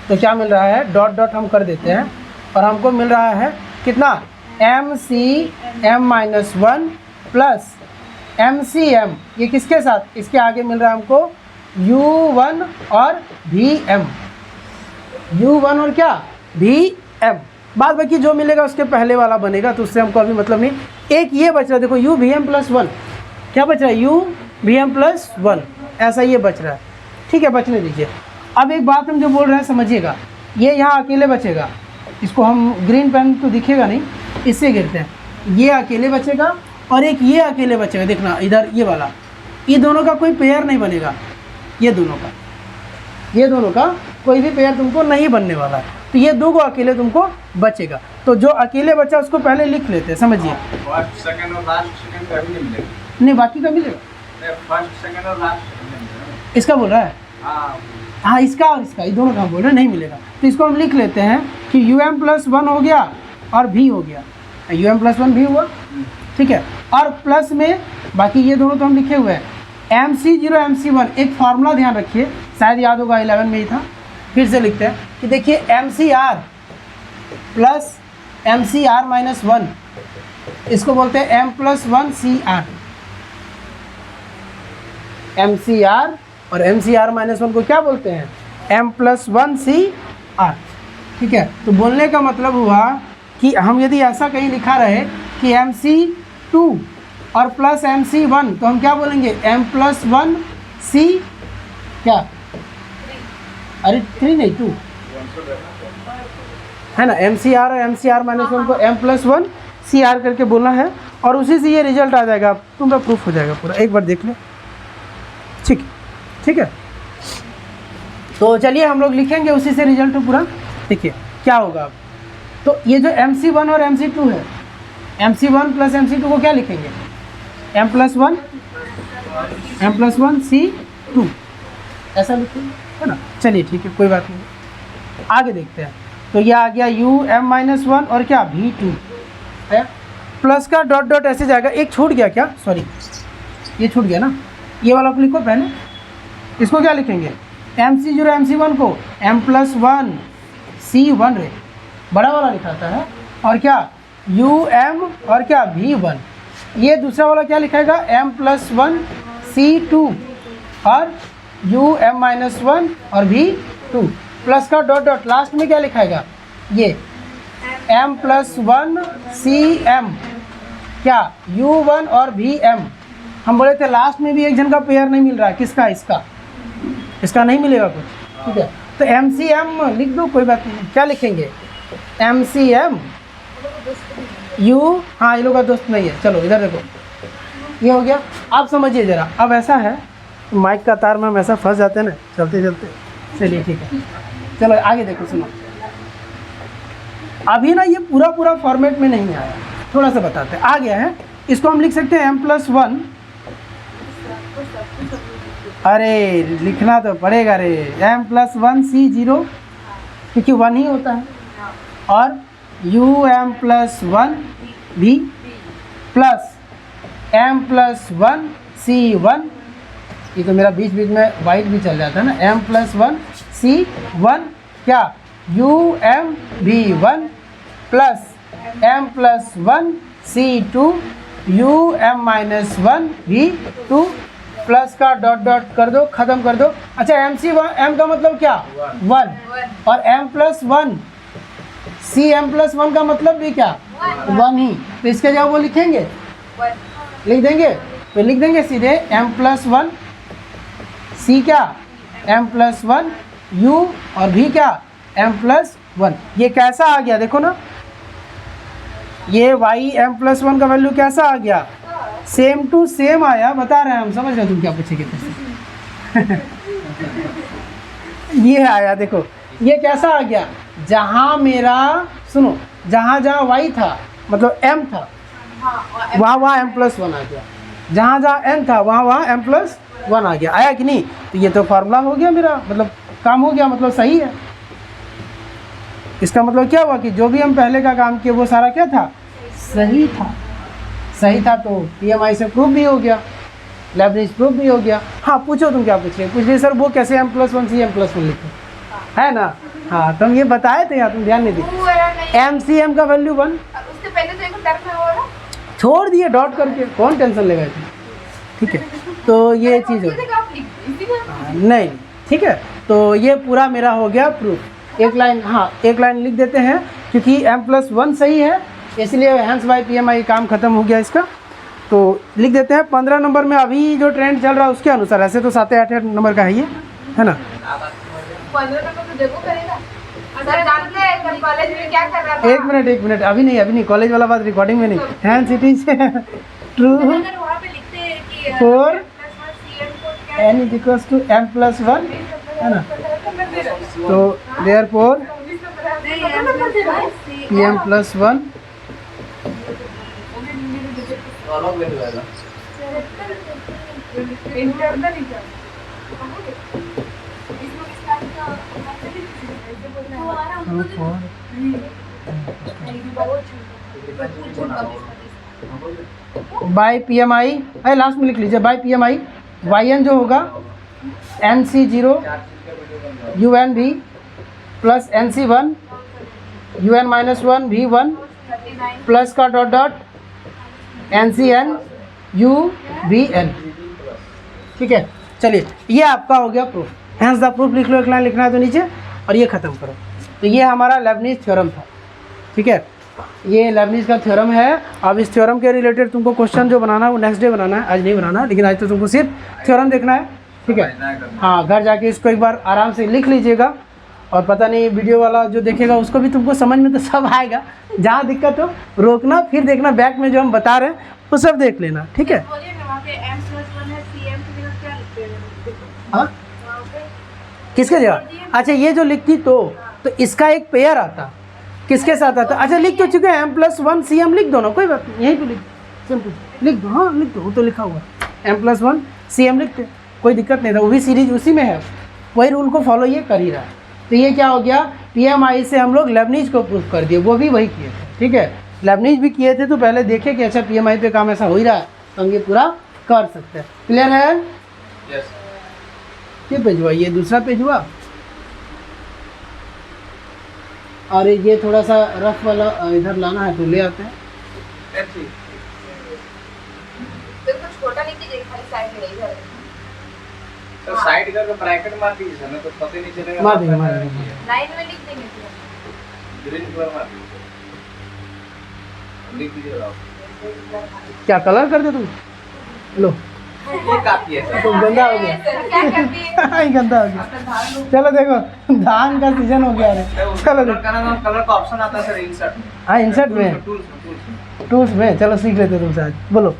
तो क्या मिल रहा है, डॉट डॉट हम कर देते हैं, और हमको मिल रहा है कितना, m c m minus one plus M c m, ये किसके साथ, इसके आगे मिल रहा है हमको यू वन और वी एम, यू वन और क्या वी एम, बाद बाकी जो मिलेगा उसके पहले वाला बनेगा, तो उससे हमको अभी मतलब नहीं। एक ये बच रहा है, देखो u v m plus one, क्या बच रहा है u v m plus one, ऐसा ये बच रहा है, ठीक है बचने दीजिए। अब एक बात हम जो बोल रहे हैं समझिएगा, ये यहाँ अकेले बचेगा, इसको हम ग्रीन पेन तो दिखेगा नहीं, इससे गिरते हैं, ये अकेले बचेगा और एक ये अकेले बचेगा, देखना इधर ये वाला, ये दोनों का कोई पेयर नहीं बनेगा, ये दोनों का कोई भी पेयर तुमको नहीं बनने वाला है, तो ये दो को अकेले तुमको बचेगा, तो जो अकेले बचा उसको पहले लिख लेते हैं, समझिए। फर्स्ट सेकंड और लास्ट सेकंड का भी नहीं मिलेगा, नहीं बाकी का मिलेगा, फर्स्ट सेकंड और लास्ट सेकंड इसका बोल रहा है, हाँ इसका और इसका, ये दोनों का बोल रहे हैं नहीं मिलेगा, तो इसको हम लिख लेते हैं कि यू एम प्लस वन हो गया और भी हो गया, यू एम प्लस वन भी हुआ, ठीक है, और प्लस में बाकी ये दोनों तो हम लिखे हुए हैं, m c zero m c one, एक फार्मूला ध्यान रखिए, शायद याद होगा 11 में ही था, फिर से लिखते हैं कि देखिए M C R plus M C R minus one, इसको बोलते हैं M plus one C R, M C R और M C R minus one को क्या बोलते हैं, M plus one C R, ठीक है। तो बोलने का मतलब हुआ कि हम यदि ऐसा कहीं लिखा रहे कि एम सी टू और प्लस MC1, तो हम क्या बोलेंगे M+1 C क्या, अरे 3 नहीं 2 है ना, MCR और MCR-1 को M+1 CR करके बोलना है और उसी से ये रिजल्ट आ जाएगा, तुम्हारा प्रूफ हो जाएगा पूरा। एक बार देख लो, ठीक है। तो चलिए हम लोग लिखेंगे उसी से रिजल्ट पूरा। देखिए क्या होगा अब, तो ये जो MC1 और MC2 है, MC1 प्लस MC2 को क्या लिखेंगे, M+1 C2 ऐसा लिखेंगे, है ना। चलिए ठीक है, कोई बात नहीं, आगे देखते हैं। तो ये आ गया UM-1 और क्या V2 है, प्लस का डॉट डॉट ऐसे जाएगा, एक छूट गया क्या, सॉरी ये छूट गया ना, ये वाला को लिखो पहले, इसको क्या लिखेंगे, MC0 MC1 को M+1 C1 रे, बड़ा वाला लिखाता है, और क्या UM और क्या V1, ये दूसरा वाला क्या लिखेगा M+1 C2 और UM-1 और V2, प्लस का डॉट डॉट लास्ट में क्या लिखाएगा, ये M+1 CM क्या U1 और VM। हम बोले थे लास्ट में भी एक जन का पेयर नहीं मिल रहा है, किसका, इसका नहीं मिलेगा कुछ, ठीक है। तो MCM लिख दो, कोई बात नहीं, क्या लिखेंगे MCM U, हाँ ये लोग का दोस्त नहीं है, चलो इधर देखो, ये हो गया। आप समझिए ज़रा, अब ऐसा है माइक का तार में हम ऐसा फंस जाते हैं ना चलते चलते, चलिए ठीक है, चलो आगे देखो, सुनो अभी ना ये पूरा फॉर्मेट में नहीं आया, थोड़ा सा बताते हैं, आ गया है। इसको हम लिख सकते हैं M+1, अरे लिखना तो पड़ेगा रे, M+1 C0 क्योंकि 1 ही होता है, और UM+1 V plus M+1 C1, ये तो मेरा बीच बीच में वाइट भी चल जाता है ना, M+1 C1 क्या UM-V1 plus M+1 C2 UM-1 V2 plus का डॉट डॉट कर दो, ख़त्म कर दो। अच्छा M का मतलब क्या 1 और M+1 CM+1 का मतलब भी क्या 1 ही, तो इसके जगह वो लिखेंगे, लिख देंगे, तो लिख देंगे सीधे M+1 C क्या M+1 U और V क्या M+1। ये कैसा आ गया देखो ना, ये Y M+1 का वैल्यू कैसा आ गया, सेम टू सेम आया, बता रहे हैं हम, समझ रहे हो तुम क्या पूछेंगे तुमसे ये आया, देखो ये कैसा आ गया, जहाँ मेरा सुनो, जहाँ Y था मतलब M था, वहाँ M+1 आ गया, जहाँ N था वहाँ M+1 आ गया, आया कि नहीं। तो ये तो फार्मूला हो गया मेरा, मतलब काम हो गया, मतलब सही है। इसका मतलब क्या हुआ कि जो भी हम पहले का काम किए वो सारा क्या था, सही था, तो PMI से प्रूफ भी हो गया, लेबनिज प्रूफ भी हो गया। हाँ पूछो तुम क्या पूछ रहे सर, वो कैसे M+1 C M+1 लिखे, है ना। हाँ तुम ये बताए थे यार, तुम ध्यान नहीं दिए। MCM का वैल्यू 1, उससे पहले तो एक टर्म है वो ना, छोड़ दिए डॉट करके, कौन टेंशन लेगा इसमें, ठीक है। तो ये चीज़ नहीं, ठीक है। तो ये पूरा मेरा हो गया प्रूफ, एक लाइन, हाँ एक लाइन लिख देते हैं क्योंकि M+1 सही है, इसलिए हैंस बाय PMI काम ख़त्म हो गया इसका। तो लिख देते हैं 15 नंबर में अभी जो ट्रेंड चल रहा है उसके अनुसार, ऐसे तो 7-8 नंबर का है ये, है ना। 15 नंबर तो देखो करेगा, सर जानते हैं कल कॉलेज में क्या कर रहा था। एक मिनट, अभी नहीं, कॉलेज वाला बात रिकॉर्डिंग में नहीं, हैंस इट इज ट्रू अगर वहाँ पे लिखते हैं कि फॉर M+1 N = M+1, है ना। तो देयरफॉर PM+1 अलग वैल्यू आएगा, बाय PMI, अरे लास्ट में लिख लीजिए बाय PMI YN जो होगा NC0 UNV plus NC1 UN-1 V1 plus का डॉट डॉट NCN UVN, ठीक है। चलिए ये आपका हो गया प्रूफ, हैंस द प्रूफ लिख लो, एक लाइन लिखना है तो नीचे, और ये ख़त्म करो। तो ये हमारा लेबनिज थ्योरम था, ठीक है। ये लेबनीज का थ्योरम है। अब इस थ्योरम के रिलेटेड तुमको क्वेश्चन जो बनाना है वो नेक्स्ट डे बनाना है, आज नहीं बनाना है, लेकिन आज तो तुमको सिर्फ थ्योरम देखना है, ठीक है। हाँ, घर जाके इसको एक बार आराम से लिख लीजिएगा, और पता नहीं वीडियो वाला जो देखेगा उसको भी तुमको समझ में तो सब आएगा। जहाँ दिक्कत हो रोकना, फिर देखना बैक में जो हम बता रहे हैं वो सब देख लेना, ठीक है। बोलिए ना, वहाँ पे M+1 है, CM की जगह क्या लिखते हैं? हाँ, वहाँ पे किसके जगह? अच्छा, ये जो लिखती तो इसका एक पेयर आता, किसके साथ आता? अच्छा, लिख तो चुके हैं M+1 CM, लिख दो ना, कोई बात नहीं, यहीं पे लिख सिंपल लिख दो। हाँ लिख दो, वो तो लिखा हुआ है M+1 CM लिखते, कोई दिक्कत नहीं था, वो भी सीरीज उसी में है, वही रूल को फॉलो ये कर ही रहा है। तो ये क्या हो गया, PMI से हम लोग लेबनीज को प्रूफ कर दिए, वो भी वही किए थे, ठीक है। लेबनीज भी किए थे तो पहले देखे कि अच्छा PMI पे काम ऐसा हो ही रहा है तो हम ये पूरा कर सकते हैं। क्लियर है? यस ये पेज हुआ, ये दूसरा पेज हुआ, और ये थोड़ा सा रफ वाला इधर लाना है तो ले आते हैं। तो कुछ छोटा लिख दीजिए, खाली साइड में नहीं इधर। सर साइड करके ब्रैकेट मार दीजिए सर, नहीं तो पता ही नहीं चलेगा। मार देंगे, मार देंगे। लाइन में लिख देंगे फिर। ग्रीन कलर मार दीजिए, लिख दीजिए आप। क्या कलर कर दे तुम? लो, ये काफी है सर। तो गंदा हो गया। सर क्या करती है? ही गंदा हो गया। अपना धान लो। चलो देखो, धान का सीजन हो गया है। चलो देखो, कलर का ऑप्शन आता है सर इंसर्ट में। हाँ इंसर्ट में, टूल्स टूल्स में। चलो सीख लेते तुमसे आज, बोलो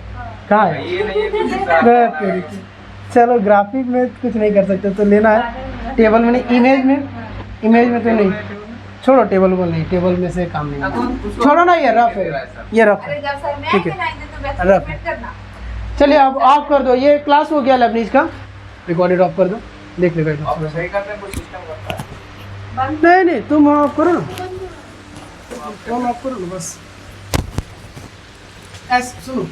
कहाँ है? ये नहीं है कुछ बस, चलो ग्राफिक में कुछ नहीं कर सकते तो लेना है टेबल में, नहीं इमेज में, इमेज में तो नहीं, छोड़ो टेबल में नहीं, टेबल में से काम नहीं, छोड़ो ना, ये रफ है, ये रफ अरे है। जब सर मैं ठीक है। बनाएंगे तो वैसे रफ। सबमिट करना। चलिए अब ऑफ कर दो, ये क्लास हो गया लेबनीज का, रिकॉर्डेड ऑफ कर दो, देख लेगा आप इधर। सही करते हैं कोई सिस्टम करता है। नहीं नहीं, तुम ऑफ करो ना, तुम ऑफ करो ना बस। ऐसे सुनो,